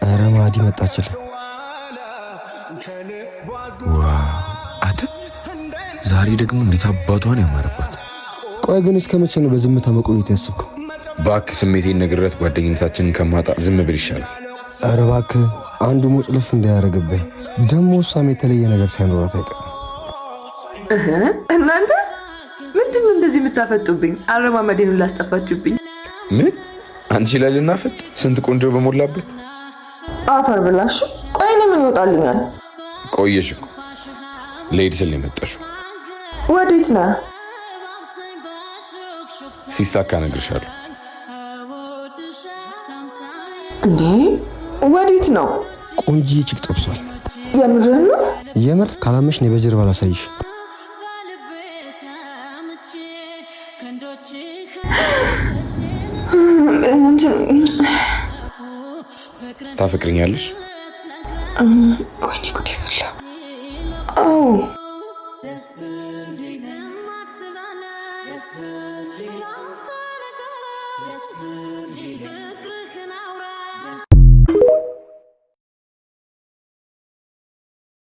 ኧረ ማዲ መጣችልኝ። አተ ዛሬ ደግሞ እንዴት አባቷን ያማረባት። ቆይ ግን እስከ መቼ ነው በዝምታ መቆየት ያስብከው? እባክህ ስሜቴን ነግሬት ጓደኝነታችንን ከማጣ ዝም ብል ይሻላል። ኧረ እባክህ አንዱ ሞጭልፍ እንዳያረግብህ። ደግሞ እሷም የተለየ ነገር ሳይኖራት አይቀርም። እናንተ ምንድነው እንደዚህ የምታፈጡብኝ? አረማመዴን ላስጠፋችሁብኝ። ምን አንቺ ላይ ልናፈጥ? ስንት ቆንጆ በሞላበት አፈር ብላሽ። ቆይ እኔ ምን ይወጣልኛል? ቆየሽ እኮ ልሄድ ስል ነው የመጣሽው። ወዴት ነህ? ሲሳካ እነግርሻለሁ። እንዴ ወዴት ነው? ቆንጆ ጭቅ ጠብሷል። የምርህን ነው? የምር ካላመሽ ነው በጀርባ ላሳይሽ። ታፈቅርኛለሽ? ወይኔ ጉዴ ፈላ። አዎ